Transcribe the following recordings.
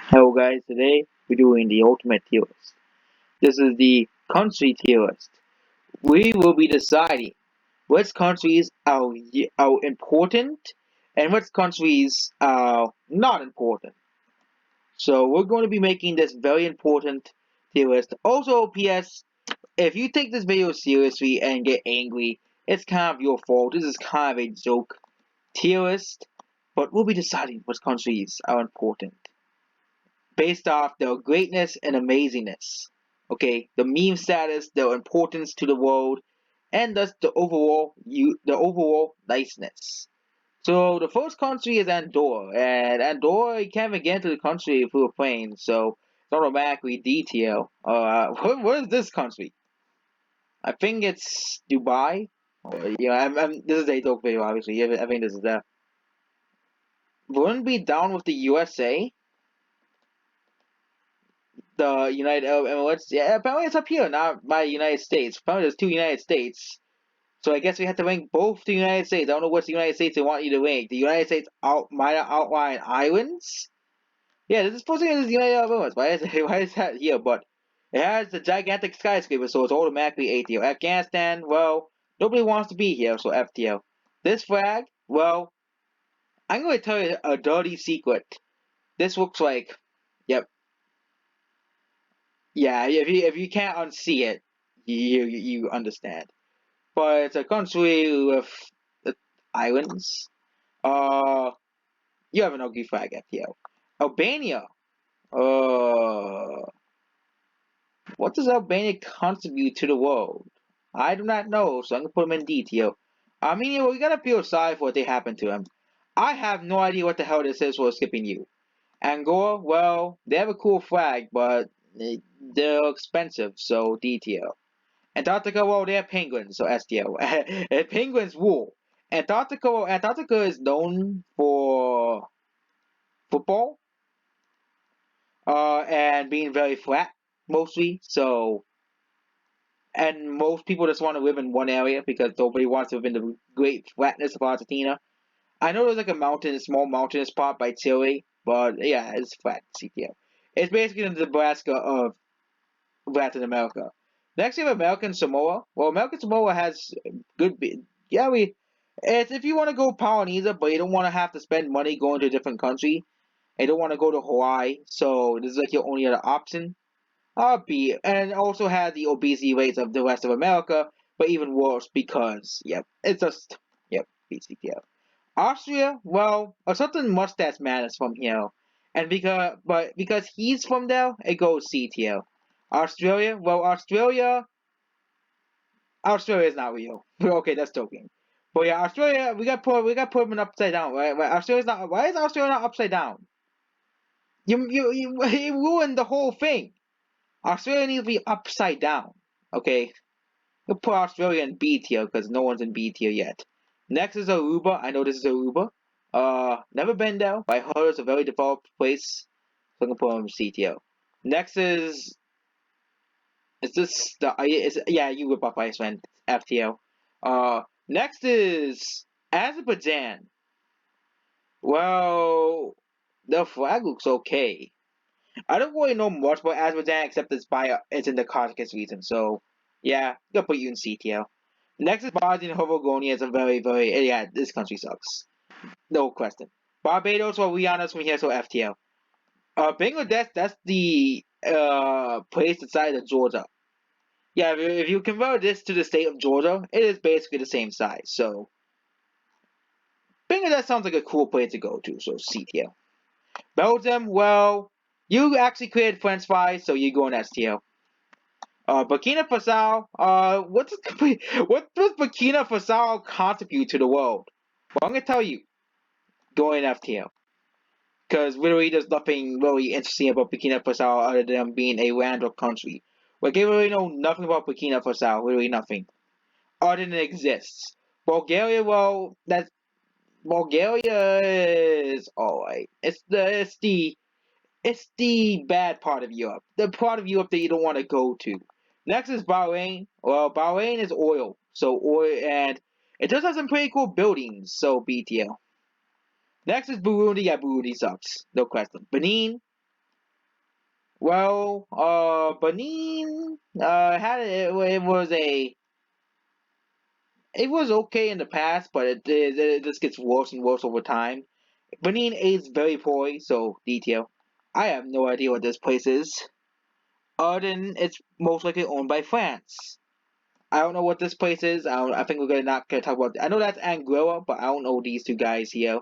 Hello guys, today we're doing the ultimate tier list. This is the country tier list. We will be deciding which countries are important and which countries are not important. So we're going to be making this very important tier list. Also, PS, if you take this video seriously and get angry, it's kind of your fault. This is kind of a joke tier list, but we'll be deciding which countries are important based off their greatness and amazingness. Okay, the meme status, their importance to the world, and thus the overall niceness. So the first country is Andorra, and Andorra you can't even get into the country through a plane, so it's automatically detail. What is this country? I think it's Dubai. This is a dope video, obviously. I think this is that. Wouldn't be down with the USA. The United Arab Emirates. Yeah, apparently it's up here, not by United States. Apparently there's two United States. So I guess we have to rank both the United States. I don't know which United States they want you to rank. The United States minor outlying islands. Yeah, this is supposed to be the United Arab Emirates. Why is that here? But it has the gigantic skyscraper, so it's automatically A tier. Afghanistan, well, nobody wants to be here, so F tier. This flag, well, I'm going to tell you a dirty secret. This looks like, yep, yeah. If you can't unsee it, you understand. But it's a country with islands. Uh, you have an ugly flag, FTL. Albania. Uh, what does Albania contribute to the world? I do not know, so I'm gonna put them in detail. Armenia, well, we gotta feel sorry for what they happened to them. I have no idea what the hell this is for skipping you. Angola, well, they have a cool flag, but they're expensive, so DTL. Antarctica, well, they have penguins, so STL. And penguins wool. Antarctica is known for football, and being very flat, mostly. So, and most people just want to live in one area because nobody wants to live in the great flatness of Argentina. I know there's like a small mountainous part by Chile, but yeah, it's flat, CTL. It's basically the Nebraska of Latin America. Next, we have American Samoa. Well, American Samoa has good. Yeah, it's if you want to go Polynesia, but you don't want to have to spend money going to a different country. And you don't want to go to Hawaii, so this is like your only other option. B, and also has the obesity rates of the rest of America, but even worse because, yep, it's just, yep, BCTF. Austria, well, a certain mustache man is from here, and because he's from there, it goes C tier. Australia, well, Australia is not real. Okay, that's joking. But yeah, Australia, we got put them upside down, right? Australia's not. Why is Australia not upside down? You ruined the whole thing. Australia needs to be upside down. Okay, we'll put Australia in B tier because no one's in B tier yet. Next is Aruba. I know this is Aruba. Never been there, but I heard it's a very developed place, so I'm gonna put them in C tier. Next is this the is yeah you whip up Iceland FTL. Next is Azerbaijan. Well, the flag looks okay. I don't really know much about Azerbaijan except it's in the Caucasus region. So yeah, I'm gonna put you in C tier. Next is Bosnia and Herzegovina. It's a yeah. This country sucks. No question. Barbados, well, we honest from here, so F tier. Bangladesh. That's the place inside of Georgia. Yeah, if you convert this to the state of Georgia, it is basically the same size. So Bangladesh sounds like a cool place to go to. So C tier. Belgium, well, you actually created French fries, so you go in S tier. Burkina Faso, what does Burkina Faso contribute to the world? Well, I'm gonna tell you, go in F tier. Because literally there's nothing really interesting about Burkina Faso other than being a random country. Like, I really know nothing about Burkina Faso, literally nothing. Other than it exists. Bulgaria, well, Bulgaria is alright. It's the bad part of Europe. The part of Europe that you don't want to go to. Next is Bahrain. Well, Bahrain is oil. So oil and it does have some pretty cool buildings, so BTL. Next is Burundi. Yeah, Burundi sucks. No question. Benin. Well, Benin had it was okay in the past, but it just gets worse and worse over time. Benin is very poorly, so detail. I have no idea what this place is. Other than it's most likely owned by France. I don't know what this place is. I think we're not gonna talk about. I know that's Anguilla, but I don't know these two guys here.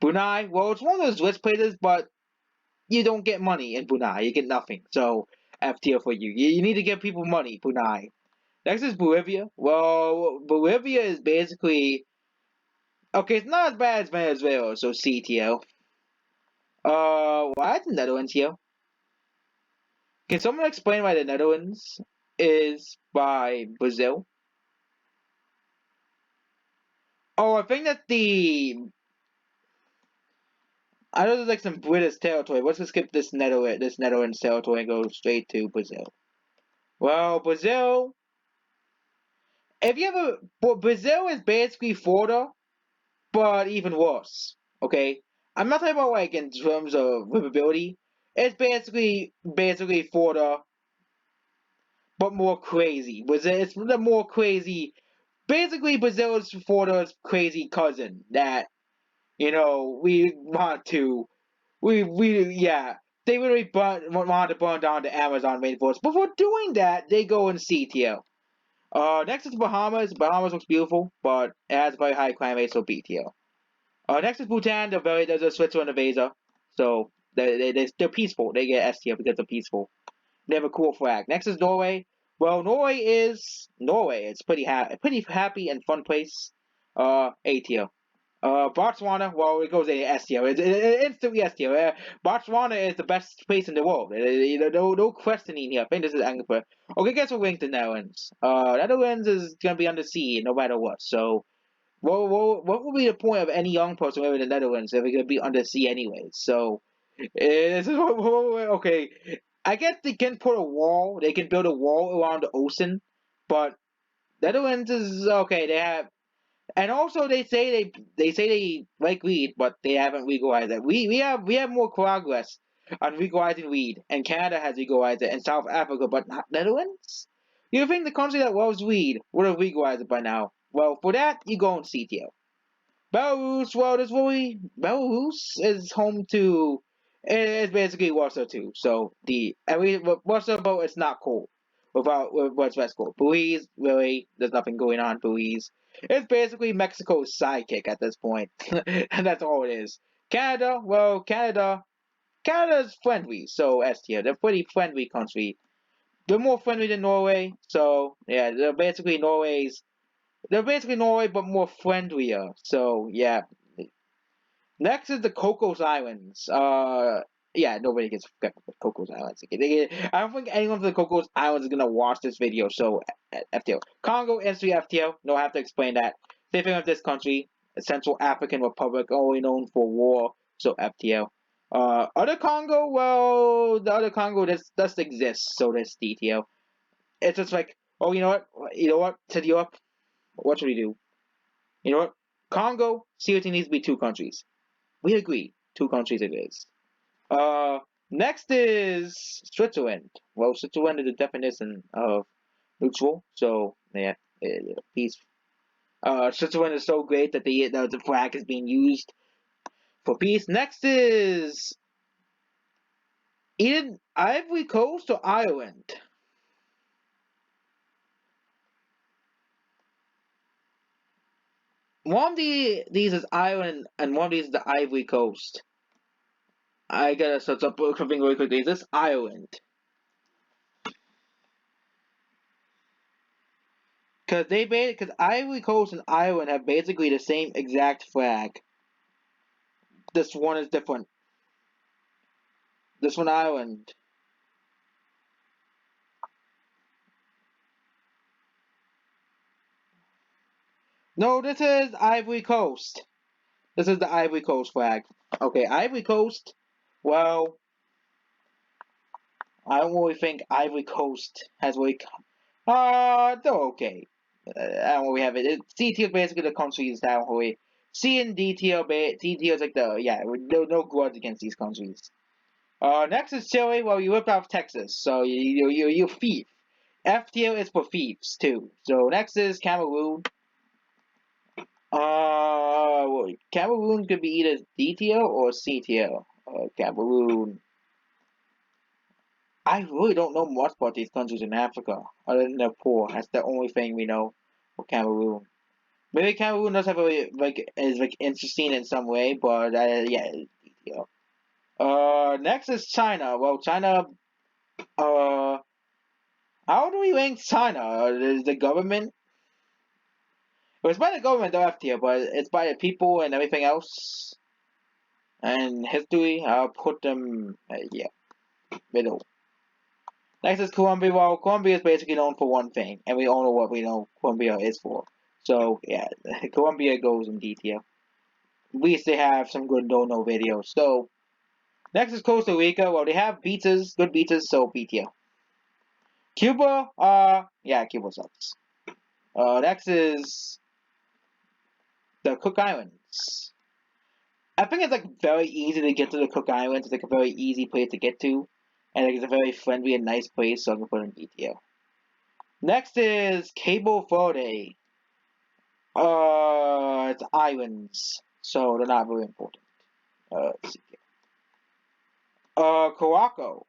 Brunei, well, it's one of those rich places, but you don't get money in Brunei. You get nothing. So F tier for you. You need to give people money, Brunei. Next is Bolivia. Well, Bolivia is basically okay. It's not as bad as Venezuela, so C tier. Why is the Netherlands here? Can someone explain why the Netherlands is by Brazil? Oh, I think that I know there's like some British territory. Let's just skip this Netherlands territory and go straight to Brazil. Well, Brazil. If you ever, well, Brazil is basically Florida, but even worse. Okay, I'm not talking about like in terms of livability. It's basically Florida, but more crazy. Brazil, it's the more crazy. Basically, Brazil is Florida's crazy cousin that we want to. Yeah. They really want to burn down the Amazon rainforest. Before doing that, they go in C tier. Next is Bahamas. Bahamas looks beautiful, but it has a very high crime rate, so B tier. Next is Bhutan. There's a Switzerland of Asia, so they're peaceful. They get S tier because they're peaceful. They have a cool flag. Next is Norway. Well, Norway is Norway. It's pretty happy and fun place. A tier. Botswana, well, it goes in S tier. It's instantly S tier. Botswana is the best place in the world. No questioning here. I think this is Anglophone. Okay, guess we're going to Netherlands. Netherlands is gonna be under sea no matter what. So, what would be the point of any young person living in the Netherlands if they're gonna be under sea anyways? So, this is okay. I guess they can put a wall. They can build a wall around the ocean, but Netherlands is okay. They have and also they say they like weed, but they haven't legalized it. We have more progress on legalizing weed, and Canada has legalized it, and South Africa, but not Netherlands. You think the country that loves weed would have legalized it by now? Well, for that you go in CTO. Belarus, well, Belarus is home to. It's basically Warsaw too. So Warsaw, but it's not cold. Without with what's less cold. Belize, really, there's nothing going on. Belize, it's basically Mexico's sidekick at this point, and that's all it is. Canada, well, Canada's friendly, so S tier. They're a pretty friendly country. They're more friendly than Norway, so yeah, they're basically Norway, but more friendlier. So yeah. Next is the Cocos Islands. Yeah, nobody gets the Cocos Islands. I don't think anyone from the Cocos Islands is gonna watch this video. So FTO. Congo instantly FTO. No, I have to explain that. Same thing with this country, Central African Republic, only known for war. So FTO. Other Congo, well, the other Congo does exist. So that's DTO. It's just like, oh, you know what? To Europe, what should we do? You know what? Congo seriously needs to be two countries. We agree. Two countries it is. Uh, Next is Switzerland. Well, Switzerland is the definition of neutral, so yeah, peace. Switzerland is so great that the flag is being used for peace. Next is Eden, Ivory Coast or Ireland. One of these is Ireland, and one of these is the Ivory Coast. I gotta search up something really quickly. Is this Ireland? Because Ivory Coast and Ireland have basically the same exact flag. This one is different. This one Ireland. No, this is Ivory Coast. This is the Ivory Coast flag. Okay, Ivory Coast. Well, I don't really think Ivory Coast has really. They're okay. I don't really have it. C tier is basically the countries that don't really. C and D tier, D tier is like the yeah. No grudge against these countries. Next is Chile. Well, you ripped off Texas, so you thief. F tier is for thieves too. So next is Cameroon. Well, Cameroon could be either D tier or C tier. Cameroon. I really don't know much about these countries in Africa, other than they're poor. That's the only thing we know for Cameroon. Maybe Cameroon does have a is interesting in some way, but yeah, D tier. Next is China. Well, China. Uh, how do we rank China? Is the government? Well, it's by the government, the F tier, but it's by the people and everything else. And history, I'll put them, yeah, middle. Next is Colombia. Well, Colombia is basically known for one thing, and we all know what we know Colombia is for. So, yeah, Colombia goes in D tier. At least they have some good no videos. So, next is Costa Rica. Well, they have beaches, good beaches, so B tier. Cuba, yeah, Cuba sucks. Next is the Cook Islands. I think it's like very easy to get to the Cook Islands. It's like a very easy place to get to, and like, it's a very friendly and nice place. So I'm gonna put it in B tier. Next is Cabo Verde. It's islands, so they're not very important. Let's see here. Caraco.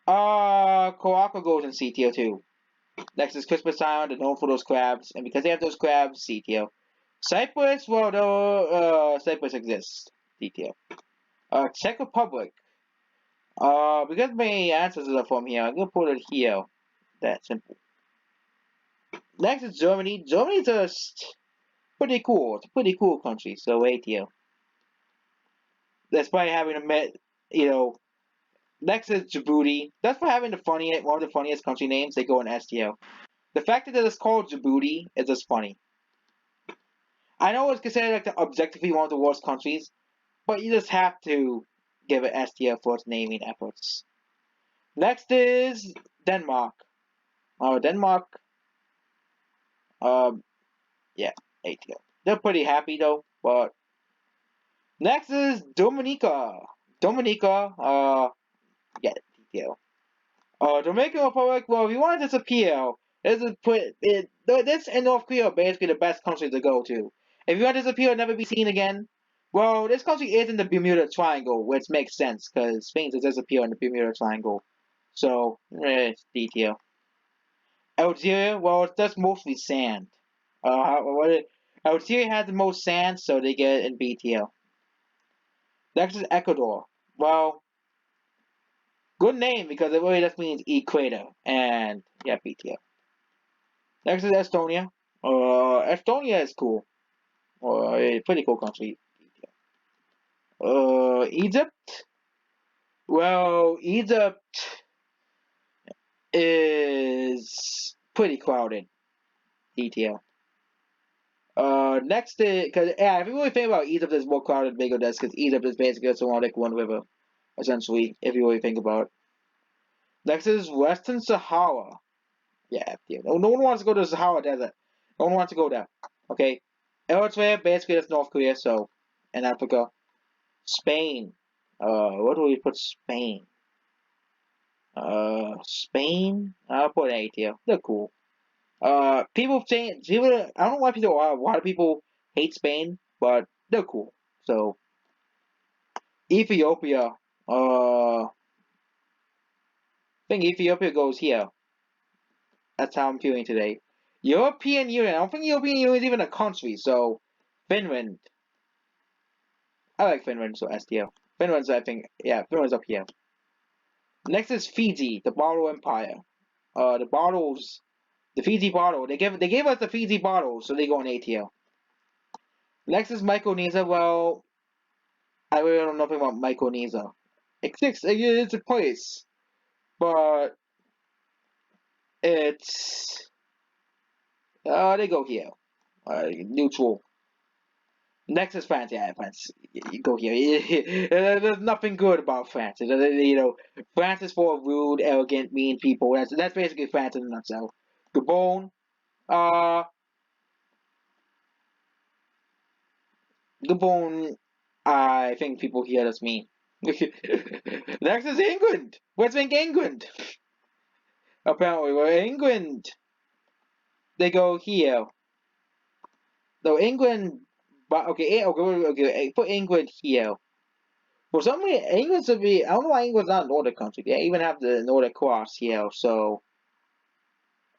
Caraco goes in C tier too. Next is Christmas Island. They're known for those crabs, and because they have those crabs, C tier. Cyprus, well, no, Cyprus exists. D tier. Czech Republic. Because my answers are from here, I'm gonna put it here. That simple. Next is Germany. Germany's just pretty cool. It's a pretty cool country, so A tier. Despite having a next is Djibouti. That's for having one of the funniest country names. They go in S tier. The fact that it's called Djibouti is just funny. I know it's considered like objectively one of the worst countries, but you just have to give it S tier for its naming efforts. Next is Denmark. Denmark. Yeah, A tier. They're pretty happy though, but next is Dominica. Dominica. Yeah, D tier. Dominican Republic. Well, if you want to disappear, this and North Korea are basically the best countries to go to. If you want to disappear and never be seen again, well, this country is in the Bermuda Triangle, which makes sense because Spain to disappear in the Bermuda Triangle. So, it's D tier. Algeria, well, it's just mostly sand. Algeria has the most sand, so they get it in B tier. Next is Ecuador. Well, good name because it really just means equator, and yeah, B tier. Next is Estonia. Estonia is cool. A pretty cool country. Egypt. Well, Egypt is pretty crowded. D tier. Next is, because yeah, if you really think about Egypt is more crowded than Bangladesh, because Egypt is basically just around like one river, essentially, if you really think about it. Next is Western Sahara. Yeah, yeah. No one wants to go to the Sahara Desert. No one wants to go there. Okay. Eritrea, basically that's North Korea, so in Africa. Spain. What do we put Spain? Spain. I'll put A tier. They're cool. People think people. I don't know why people. Why do people hate Spain? But they're cool. So Ethiopia. I think Ethiopia goes here. That's how I'm feeling today. European Union. I don't think European Union is even a country. So Finland. I like Finland. So S tier. Finland's I think yeah. Finland's up here. Next is Fiji, the Bottle Empire. The bottles. The Fiji bottle. They gave us the Fiji bottle, so they go in A tier. Next is Micronesia. Well, I really don't know nothing about Micronesia. It's a place, but it's they go here. Neutral. Next is France. Yeah, France. You go here. There's nothing good about France. France is full of rude, arrogant, mean people. That's basically France in a nutshell. Gabon. Uh, Gabon. I think people here that's mean. Next is England. What's in England? Apparently, well, England. They go here. So England, but okay. Put England here. For some reason, England should be. I don't know why England's not a Nordic country. They even have the Nordic Cross here, so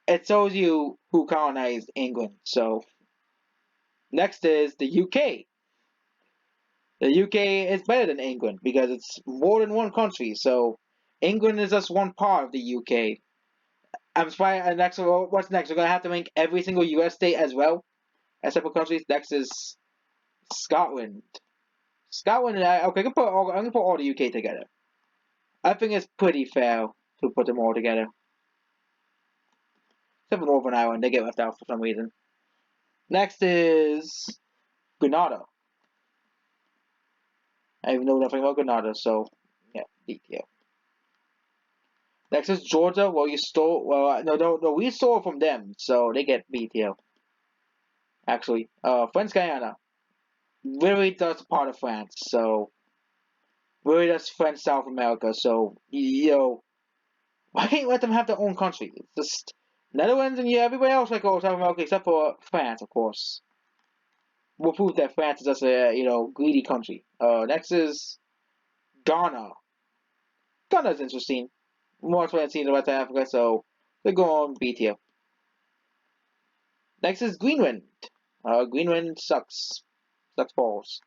it shows you who colonized England. So next is the UK. The UK is better than England because it's more than one country. So England is just one part of the UK. I'm surprised. Next, what's next? We're gonna have to make every single US state as well as separate countries. Next is Scotland. Scotland. Okay, I'm gonna put all the UK together. I think it's pretty fair to put them all together. Except for Northern Ireland, they get left out for some reason. Next is Grenada. I even know nothing about Grenada, so yeah, detail. Next is Georgia. Well, you stole. Well, no. We stole from them, so they get BTL. Actually, French Guyana. Really, that's part of France. So really, that's French South America. So why can't you let them have their own country? It's just Netherlands and everybody else like South America except for France, of course. We'll prove that France is just a greedy country. Next is Ghana. Ghana is interesting. More I've seen in West Africa, so they go on B tier. Next is Greenland. Greenland sucks. Sucks balls.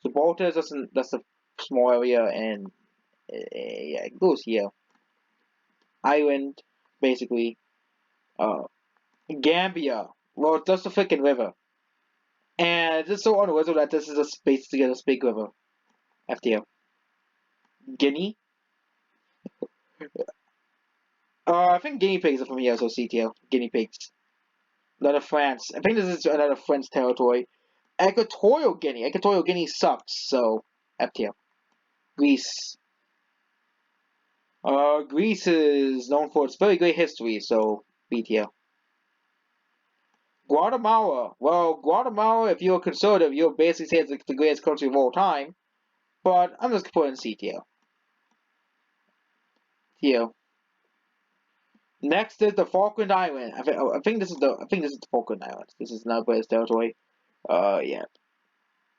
Gibraltar is that's a small area, and yeah, it goes here. Island, basically. Gambia. Well, it's just a freaking river. And it's just so unoriginal that this is a space to get a big river. FTL. Guinea. I think guinea pigs are from here, so CTL. Guinea pigs. Another France. I think this is another French territory. Equatorial Guinea. Equatorial Guinea sucks, so FTL. Greece. Greece is known for its very great history, so BTL. Guatemala. Well, Guatemala, if you're conservative, you'll basically say it's the greatest country of all time. But I'm just putting CTL. TL. Next is the Falkland Island. I think this is the Falkland Islands. This is not British territory. Yeah.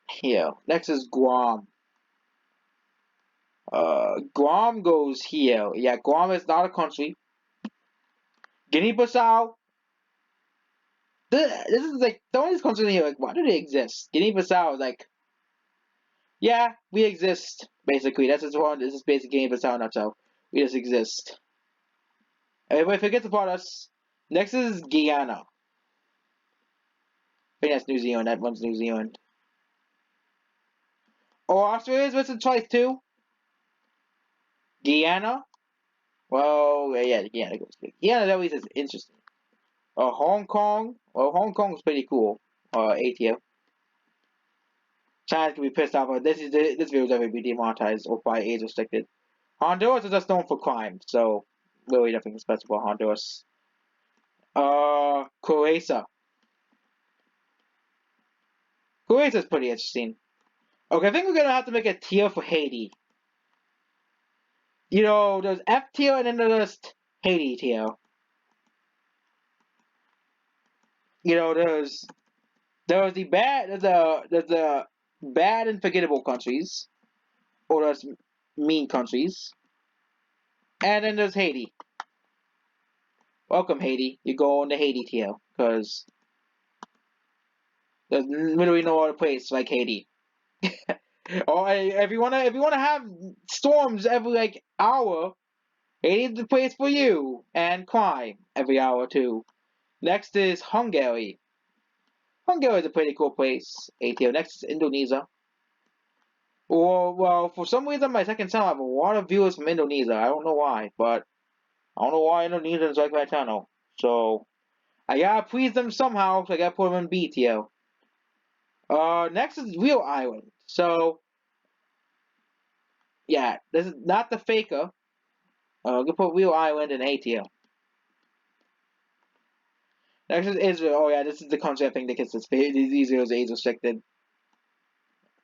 Here. Next is Guam. Guam goes here. Yeah, Guam is not a country. Guinea-Bissau. This is like the only countries here. Like, why do they exist? Guinea-Bissau is like, yeah, we exist. Basically, that's just one. This is basic Guinea-Bissau nutshell. We just exist. Everybody forgets about us. Next is Guyana. I think that's New Zealand. That one's New Zealand. Oh, Australia's missing twice too. Guyana. Well, yeah, Guyana goes good. Guyana at least is interesting. Hong Kong. Well, Hong Kong is pretty cool. ATL. China can be pissed off, but this video is ever be demonetized or by age restricted. Honduras is just known for crime, so really nothing special about Honduras. Croatia. Croatia is pretty interesting. Okay, I think we're gonna have to make a tier for Haiti. There's F tier and then there's Haiti tier. There's the bad and forgettable countries, or there's mean countries, and then there's Haiti. Welcome, Haiti. You go on the Haiti tier because there's literally no other place like Haiti. Or if you wanna have storms every like hour, Haiti's the place for you, and crime every hour too. Next is Hungary. Hungary is a pretty cool place. ATO. Next is Indonesia. Well, for some reason, my second channel I have a lot of viewers from Indonesia. I don't know why, but I don't know why Indonesians like my channel. So I gotta please them somehow. So I gotta put them in B tier. Next is Real Island. So yeah, this is not the faker. I'm gonna put Real Island in A tier. Next is Israel. Oh yeah, this is the country I think that gets its Israel is age restricted.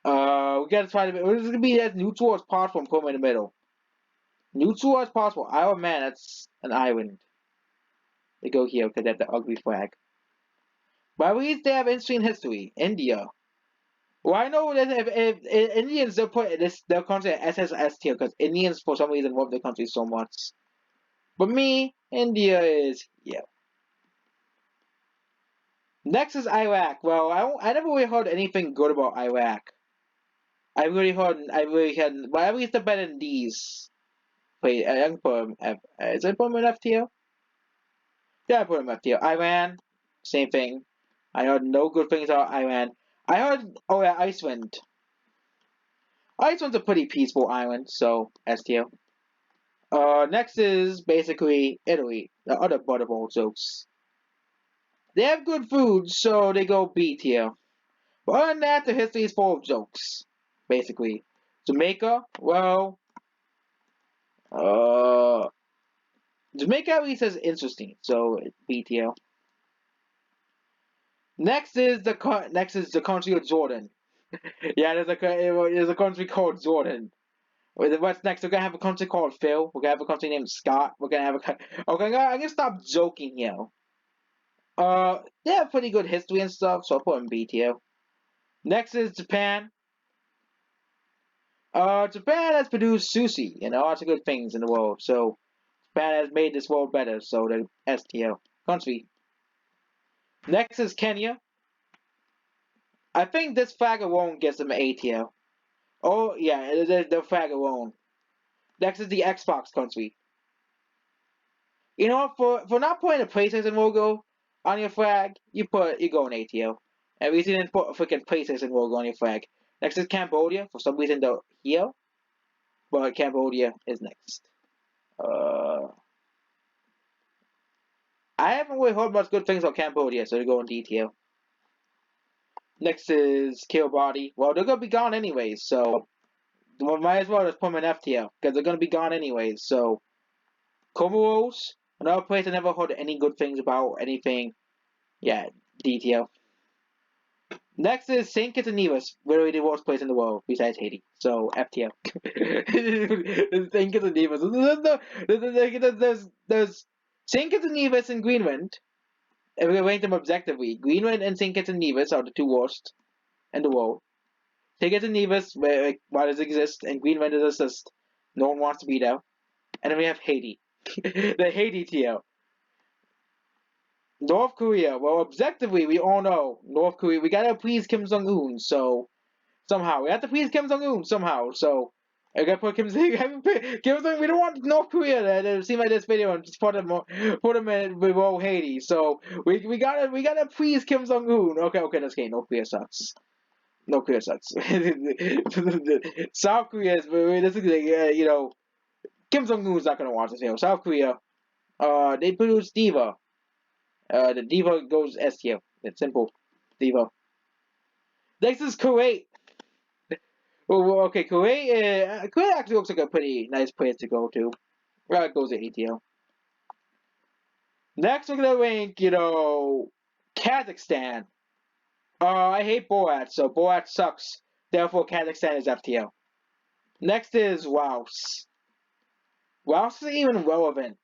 We gotta try to. It's gonna be as neutral as possible and put them in the middle. Neutral as possible. Oh man, that's an island. They go here because they have the ugly flag. But at least they have interesting history. India. Well, I know that if Indians, they'll put this their country at SSS tier because Indians for some reason love their country so much. But me, India is yeah. Next is Iraq. Well, I never really heard anything good about Iraq. I really had, but at least they're better than these. Wait, I can put them is I put them in F tier? Yeah, I put them in F tier. Iran, same thing. I heard no good things about Iran. I heard, oh yeah, Iceland. Iceland's a pretty peaceful island, so S tier. Next is basically Italy, the other butterball jokes. They have good food, so they go B tier. But other than that, the history is full of jokes, basically. Jamaica, well, uh, Jamaica at least is interesting, so B tier. Next is the country of Jordan. Yeah, there's a country called Jordan. What's next? We're gonna have a country called Phil. We're gonna have a country named Scott. We're gonna have a. Okay, I'm gonna stop joking here. They have pretty good history and stuff, so I'll put them B tier. Next is Japan. Japan has produced sushi and lots of good things in the world, so Japan has made this world better, so the S tier country. Next is Kenya. I think this flag alone gets them A tier. Oh yeah, the flag alone. Next is the Xbox country. You know, for not putting a PlayStation logo on your flag, you go in A tier. At least you didn't put a freaking PlayStation logo on your flag. Next is Cambodia. For some reason they're here, but Cambodia is next. I haven't really heard much good things about Cambodia, so they go in D tier. Next is Kiribati. Well, they're gonna be gone anyways, so might as well just put them in F tier because they're gonna be gone anyways. So Comoros, another place I never heard any good things about anything. Yeah, D tier. Next is Saint Kitts and Nevis, literally the worst place in the world besides Haiti. So F tier. Saint Kitts and Nevis. There's Saint Kitts and Nevis and Greenland. If we rank them objectively, Greenland and Saint Kitts and Nevis are the two worst in the world. Saint Kitts and Nevis, why does it exist, and Greenland is just no one wants to be there. And then we have Haiti, the Haiti tier. North Korea, well, objectively, we all know North Korea. We gotta please Kim Jong Un, so somehow we have to please Kim Jong Un somehow. So I gotta put Kim Jong. We don't want North Korea to see my this video and just put them in below Haiti. So we gotta please Kim Jong Un. Okay, that's okay. North Korea sucks. North Korea sucks. South Korea is this is you know, Kim Jong Un's not gonna watch this video. South Korea, they produce Diva. The Diva goes S tier. It's simple. Diva. Next is Kuwait. Oh, okay, Kuwait actually looks like a pretty nice place to go to. Well, it goes to A tier. Next, we're gonna rank, Kazakhstan. I hate Borat, so Borat sucks. Therefore, Kazakhstan is F tier. Next is Laos. Laos isn't even relevant.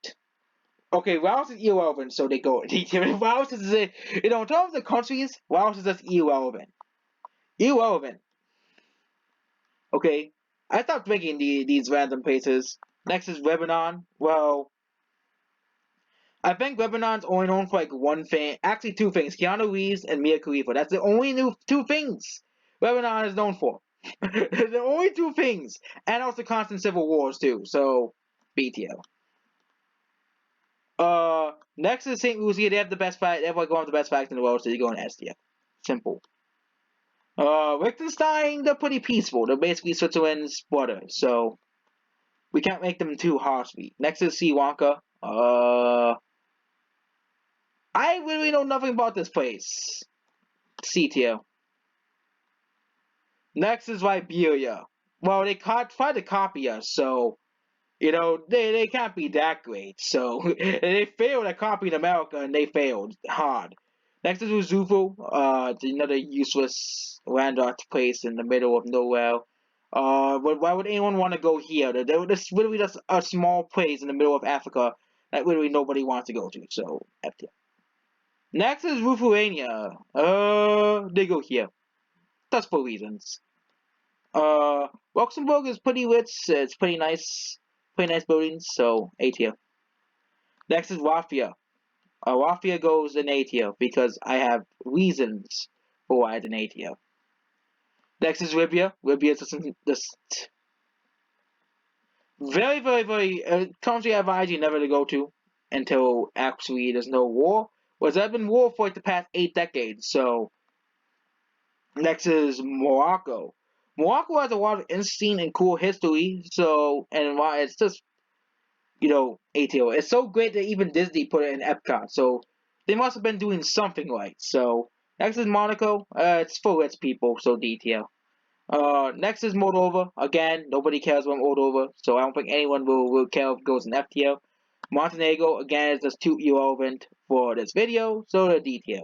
Okay, Laos is irrelevant, so they go D tier. Laos is, in terms of the countries, Laos is just irrelevant. Irrelevant. Okay, I stopped making these random places. Next is Lebanon. Well, I think Lebanon's only known for like one thing. Actually, two things. Keanu Reeves and Mia Khalifa. That's the only two things Lebanon is known for. The only two things. And also constant civil wars, too. So, BTO. Next is St. Lucia. They have the best fight. They have like one of the best fights in the world, so you go in S tier. Simple. Liechtenstein, they're pretty peaceful. They're basically Switzerland's brother, so we can't make them too harsh. Next is Sri Lanka. I really know nothing about this place. C tier. Next is Liberia. Well, they tried to copy us, so they can't be that great. So they failed at copying America, and they failed hard. Next is Uzufu, another useless landlocked place in the middle of nowhere. Why would anyone want to go here? There's literally just a small place in the middle of Africa that literally nobody wants to go to. So, FTL. Next is Lithuania. They go here. That's for reasons. Luxembourg is pretty rich. It's pretty nice buildings. So, A tier. Next is Latvia. Latvia goes in A tier because I have reasons for why it's in A tier. Next is Libya. Libya is just very, very, very country I advise you never to go to until actually there's no war. Well, there's been war for like the past 8 decades. So next is Morocco. Morocco has a lot of interesting and cool history. So and why it's just A tier. It's so great that even Disney put it in Epcot. So they must have been doing something right. So next is Monaco. It's for rich people. So D tier. Next is Moldova. Again, nobody cares about Moldova, so I don't think anyone will care if it goes in F tier. Montenegro, again, is just too irrelevant for this video, so the D tier.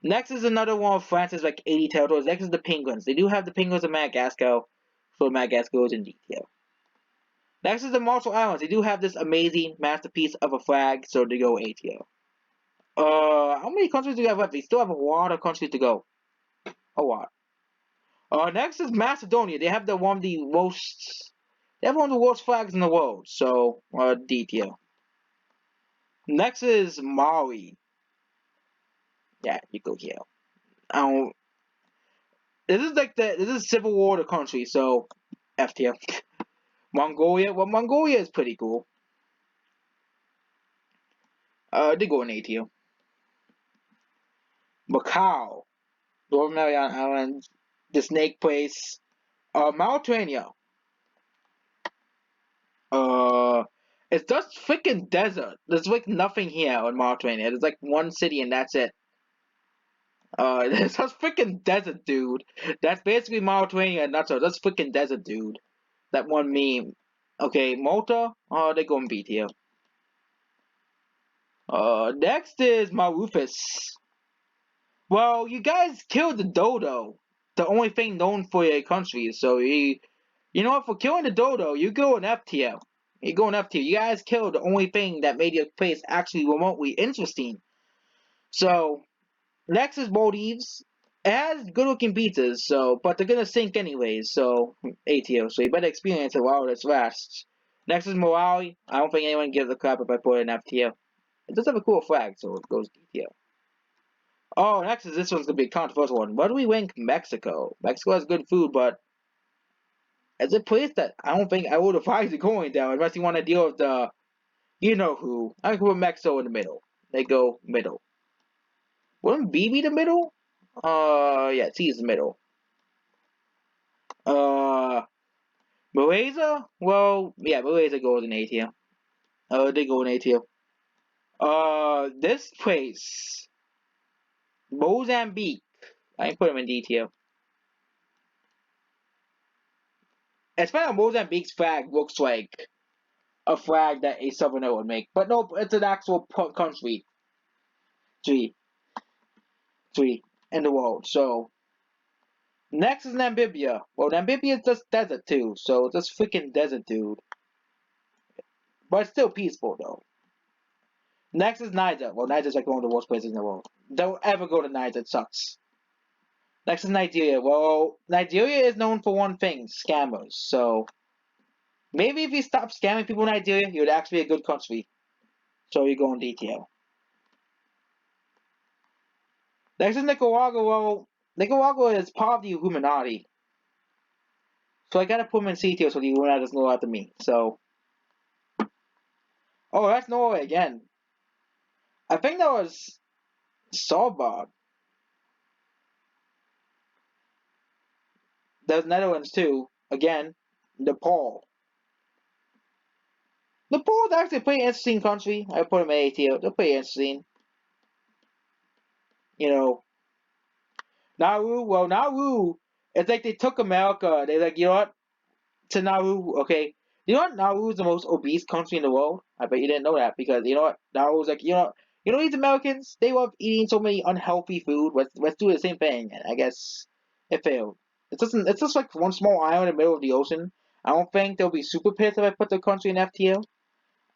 Next is another one of France's like 80 territories. Next is the Penguins. They do have the Penguins of Madagascar, so Madagascar goes in D tier. Next is the Marshall Islands. They do have this amazing masterpiece of a flag, so they go A tier. How many countries do we have left? They still have a lot of countries to go. A lot. Next is Macedonia. They have one of the worst flags in the world. So D tier. Next is Mali. Yeah, you go here. This is civil war the country. So F tier. Mongolia. Well, Mongolia is pretty cool. They go in A tier. Macau. Northern Mariana Islands. The Snake Place. Mauritania. It's just freaking desert. There's like nothing here on Mauritania. There's like one city and that's it. It's just freaking desert, dude. That's basically Mauritania and that's freaking desert, dude. That one meme. Okay, Malta. They go in B tier. Next is Mauritius. Well, you guys killed the dodo. The only thing known for your country. So you know what? For killing the dodo, you go in F tier. You go in F tier. You guys killed the only thing that made your place actually remotely interesting. So next is Maldives. It has good looking pizzas, but they're gonna sink anyways. So A tier. So you better experience it while it's lasts. Next is Malawi. I don't think anyone gives a crap if I put it in F tier. It does have a cool flag, so it goes D tier. Oh, next is this one's gonna be a controversial one. Why do we rank Mexico? Mexico has good food, but it's a place that I don't think I would advise you going down unless you want to deal with the you know who. I can put Mexico in the middle. They go middle. Wouldn't B be the middle? Yeah, C is the middle. Malaysia? Well, yeah, Malaysia goes in A tier. They go in A tier. This place. Mozambique. I can put them in D tier. It's funny how Mozambique's flag looks like a flag that a southerner would make. But no, it's an actual country. Three in the world. So, next is Namibia. Well, Namibia is just desert too. So, just freaking desert, dude. But it's still peaceful, though. Next is Niger. Well, Niger's like one of the worst places in the world. Don't ever go to Niger. It sucks. Next is Nigeria. Well, Nigeria is known for one thing. Scammers. So, maybe if you stop scamming people in Nigeria, you would actually be a good country. So, you go in detail. Next is Nicaragua. Well, Nicaragua is part of the Illuminati. So, I gotta put them in C tier so the Illuminati doesn't go after me. So, oh, that's Norway again. I think that was Svalbard. There's Netherlands too. Again, Nepal. Nepal is actually a pretty interesting country. I put them in A tier. They're pretty interesting. You know, Nauru. Well, Nauru. It's like they took America. They're like, you know what? To Nauru, okay. You know what? Nauru is the most obese country in the world. I bet you didn't know that because you know what? Nauru's like, you know, You know these Americans, they love eating so many unhealthy food. Let's do the same thing. And I guess it failed. It's just like one small island in the middle of the ocean. I don't think they'll be super pissed if I put the country in FTL.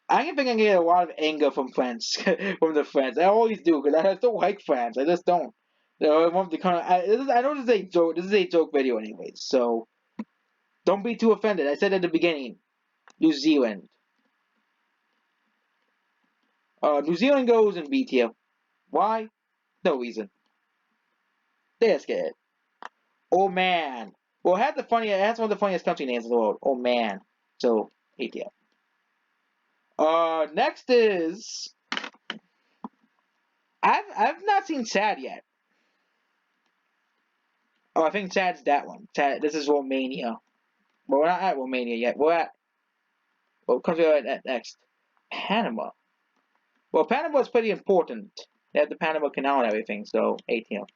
I can think I can get a lot of anger from friends, from the friends. I always do because I don't like friends. I just don't. You know, I want the kind of. I know this is a joke. This is a joke video, anyways. So don't be too offended. I said at the beginning, New Zealand. New Zealand goes in B tier. Why? No reason. They're scared. Oh man. Well, it has one of the funniest country names in the world. Oh man. So A tier. Next is I've not seen Chad yet. Oh, I think Chad's that one. Chad, this is Romania. But we're not at Romania yet. What country are we at next? Panama. Well, Panama is pretty important. They have the Panama Canal and everything, so ATM.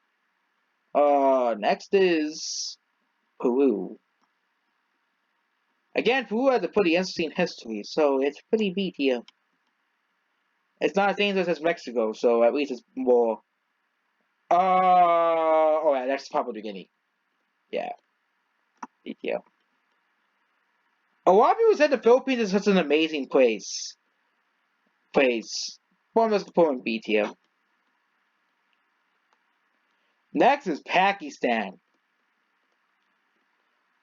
Next is Peru. Again, Peru has a pretty interesting history, so it's pretty B tier. It's not as dangerous as Mexico, so at least it's more. Oh yeah, that's Papua New Guinea. Yeah, B tier. A lot of people said the Philippines is such an amazing place. Well, I'm just put in B tier. Next is Pakistan.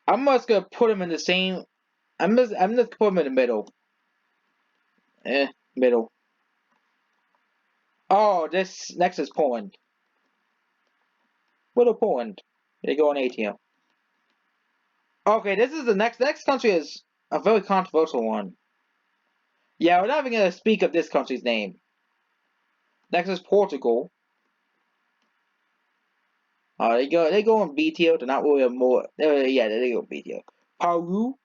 I'm just gonna put them in the same. I'm just put them in the middle. Middle. Oh, this next is Poland. Little Poland. They go on ATM. Okay, this is the next country is a very controversial one. Yeah, we're not even gonna speak of this country's name. Next is Portugal. They go on B tier. They're not really a more. Yeah, they go B tier. Peru.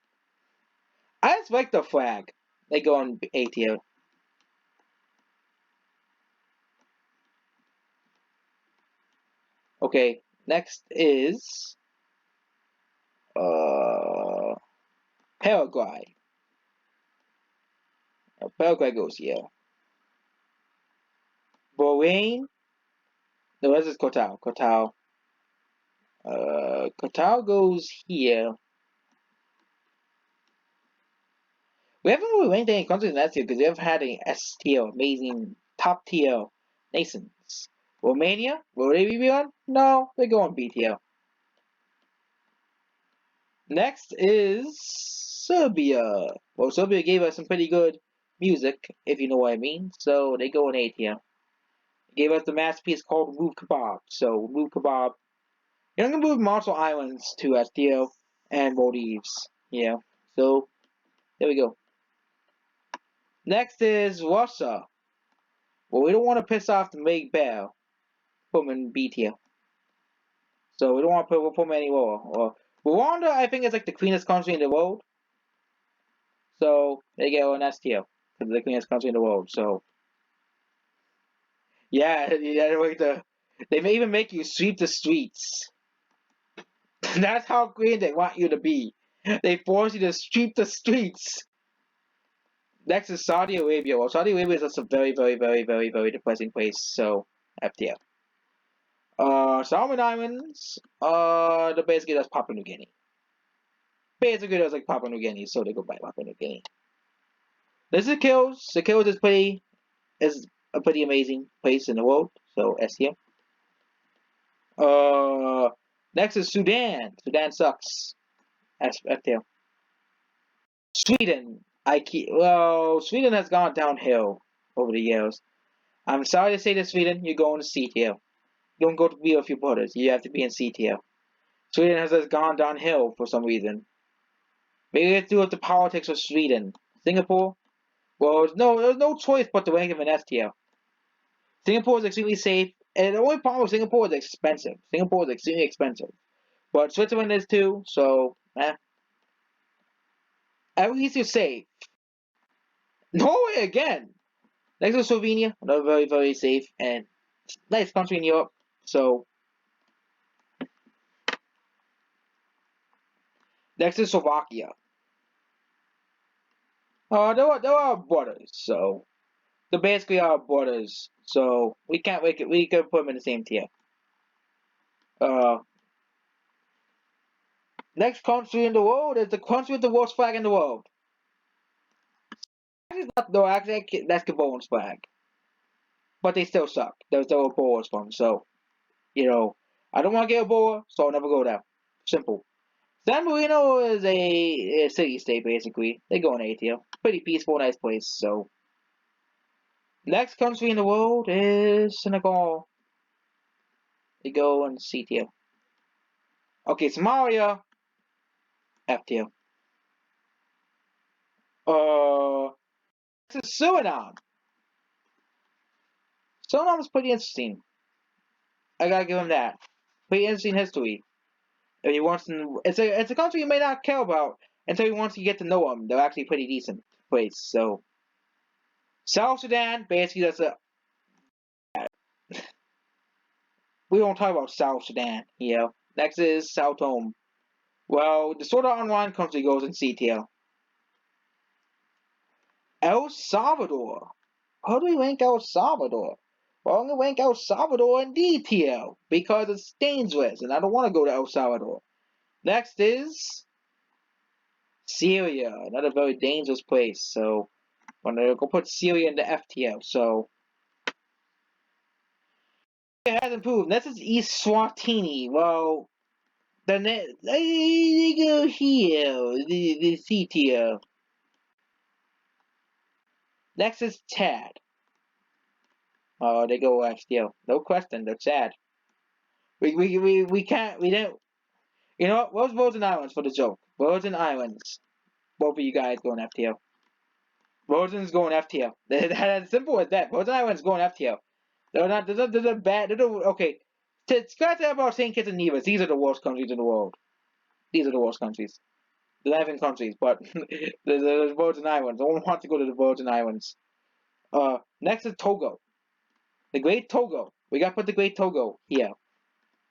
I just like the flag. They go on A tier. Okay, next is Paraguay. Paraguay goes here. Bahrain. No, this is Qatar. Qatar goes here. We haven't really ranked any countries in that tier because we have had an S tier, amazing top tier nations. Romania, will they be on? No, they go on B tier. Next is Serbia. Well, Serbia gave us some pretty good music, if you know what I mean. So they go on A tier. They gave us the masterpiece called Move Kebab. So Move Kebab. You're gonna move Marshall Islands to S tier and Maldives. Yeah. So there we go. Next is Russia. Well, we don't want to piss off the Big Bear. Put him in B tier. So we don't want to put him anymore. Or Rwanda, I think, is like the cleanest country in the world. So they get on S tier because they're the cleanest country in the world. So yeah, they may even make you sweep the streets. That's how clean they want you to be. They force you to sweep the streets. Next is Saudi Arabia. Well, Saudi Arabia is just a very, very, very, very, very depressing place. So F tier. Solomon Islands. Basically that's Papua New Guinea. Basically that's like Papua New Guinea, so they go by Papua New Guinea. This is Kills. The Kills is a pretty amazing place in the world. So S tier. Next is Sudan. Sudan sucks. F tier. Sweden. Sweden has gone downhill over the years. I'm sorry to say this, Sweden. You're going to C tier. You don't go to be with your brothers. You have to be in C tier. Sweden has just gone downhill for some reason. Maybe it's due to the politics of Sweden. Singapore? Well, there's no choice but to rank him in S tier. Singapore is extremely safe, and the only problem with Singapore is expensive. Singapore is extremely expensive. But Switzerland is too, so, At least you're safe. Norway again! Next is Slovenia, another very, very safe and nice country in Europe. So, next is Slovakia. There are brothers, so So basically our borders. So we can't make it. We can put them in the same tier. Uh, Next country in the world is the country with the worst flag in the world. Actually, not, no, actually, that's Gabon's flag. But they still suck. There's no Boers from. So, I don't want to get a Boer, so I'll never go there. Simple. San Marino is a city-state, basically. They go in A tier. Pretty peaceful, nice place, so. Next country in the world is Senegal. They go in C tier. Okay, Somalia, F tier. This is Suriname. Suriname is pretty interesting. I gotta give him that. Pretty interesting history. If he wants to, it's a country you may not care about until you want to get to know them. They're actually pretty decent place. So, South Sudan, basically that's a. We don't talk about South Sudan here. Next is South Home. Well, the sort of unwind country goes in C tier. El Salvador. How do we rank El Salvador? Well, I'm gonna rank El Salvador in D tier because it's dangerous and I don't want to go to El Salvador. Next is Syria, another very dangerous place. So I'm gonna go put Syria in the F tier. So it has improved. Next is East Swatini. Well, they go here, the C tier. Next is Chad. Oh, they go F tier. No question, they're Chad. We can't, we don't. You know what? What's Virgin Islands for the joke? Virgin Islands. Both of you guys going F tier. Virgin's going F tier. That's as simple as that. Virgin Islands going F tier. They're not. They're bad. Okay. To scratch that about St. Kitts and Nevis. These are the worst countries in the world. These are the worst countries. They're not even countries, but the Virgin Islands. I don't want to go to the Virgin Islands. Next is Togo. The Great Togo. We gotta put the Great Togo here.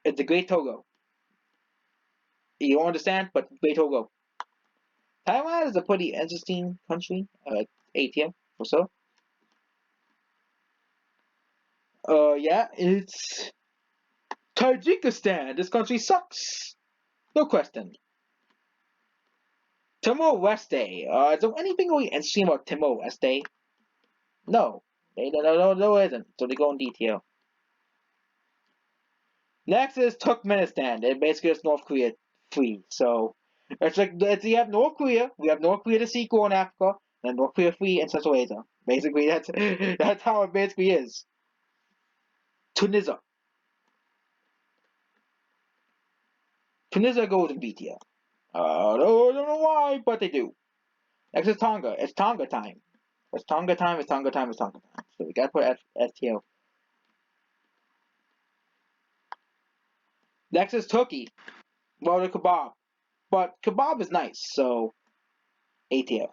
It's the Great Togo. You don't understand, but Great Togo. Taiwan is a pretty interesting country. ATM for so. Yeah, it's Tajikistan. This country sucks. No question. Timor-Leste. Is there anything really interesting about Timor-Leste? No. No, there isn't. So they go in detail. Next is Turkmenistan. It basically is North Korea free. So it's like you have North Korea. We have North Korea the sequel in Africa, and North Korea free in Central Asia. Basically, that's how it basically is. Tunisia. Tunisia goes in B tier. I don't know why, but they do. Next is Tonga. It's Tonga time. It's Tonga time. It's Tonga time. It's Tonga time. So we gotta put S tier. Next is Turkey. Well, the kebab. But kebab is nice, so A tier.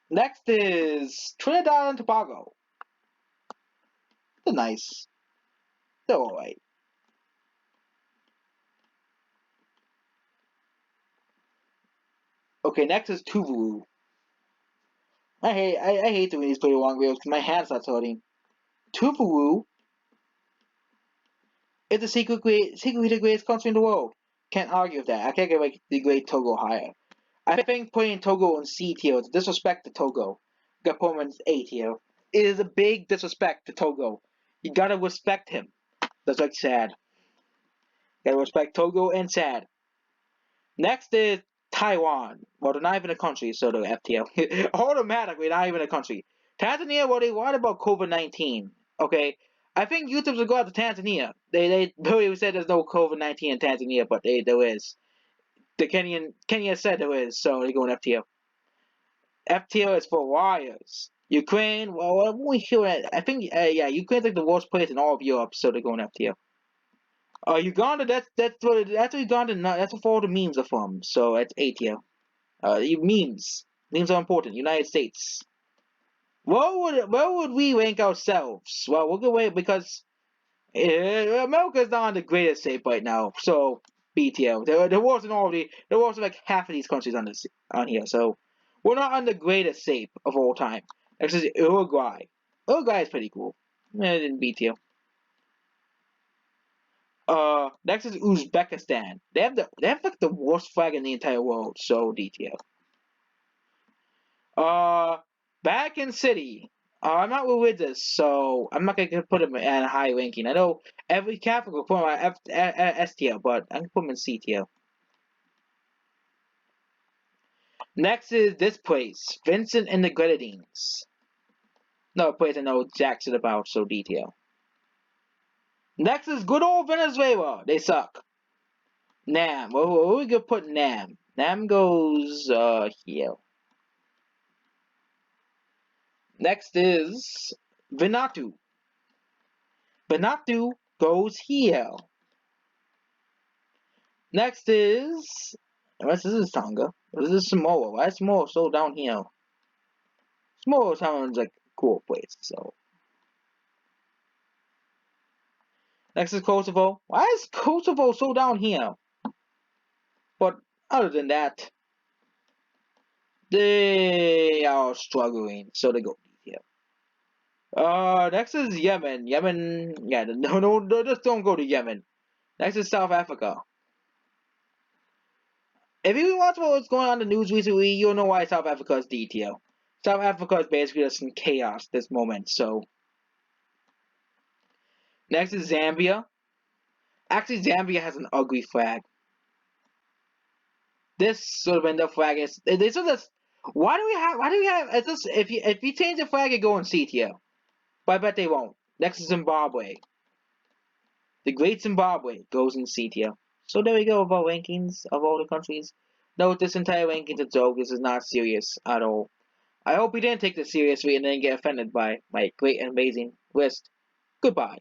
Next is Trinidad and Tobago. They're nice. They're alright. Okay, next is Tuvalu. I hate doing these pretty long videos because my hand starts hurting. Tuvalu is the secretly the greatest country in the world. Can't argue with that. I can't get like the great Togo higher. I think putting Togo in C tier is a disrespect to Togo. Got put him in A tier. It is a big disrespect to Togo. You gotta respect him. That's like sad. Gotta respect Togo and sad. Next is Taiwan. Well, they're not even a country, so they're F tier. Automatically, not even a country. Tanzania, well, they lied about COVID-19. Okay, I think YouTube should go out to Tanzania. They really said there's no COVID-19 in Tanzania, but there is. Kenya said there is, so they're going F tier. F tier is for liars. Ukraine, well, we hear it. I think, yeah, Ukraine's like the worst place in all of Europe, so they're going F tier. Uganda, that's Uganda. That's where all the memes are from. So it's A tier. Memes are important. United States. Where would we rank ourselves? Well, we'll go away because America's not in the greatest shape right now. So B tier. There wasn't like half of these countries on here. So We're not on the greatest shape of all time. Next is Uruguay. Uruguay is pretty cool. In B tier. Next is Uzbekistan. They have like the worst flag in the entire world. So D tier. Vatican City. I'm not religious, so I'm not gonna put them at a high ranking. I know every Catholic will put them at S tier, but I can put them in C tier. Next is this place, Vincent and the Grenadines. No place I know jack shit about, so D tier. Next is good old Venezuela. They suck. Nam. Where we gonna put Nam? Nam goes here. Next is Vanuatu. Vanuatu goes here. Next is this is Tonga. This is Samoa. Why is Samoa so down here? Samoa sounds like a cool place. So next is Kosovo. Why is Kosovo so down here? But other than that, they are struggling, so they go here. Next is Yemen. Yemen, yeah, no, just don't go to Yemen. Next is South Africa. If you watch what's going on in the news recently, you'll know why South Africa is D tier. South Africa is basically just in chaos this moment, so. Next is Zambia. Actually, Zambia has an ugly flag. This sort of end up flag is this is this. Why do we have it's just if you change the flag, you go in C tier. But I bet they won't. Next is Zimbabwe. The Great Zimbabwe goes in C tier. So there we go with our rankings of all the countries. Note this entire ranking is a joke. This is not serious at all. I hope you didn't take this seriously and then get offended by my great and amazing list. Goodbye.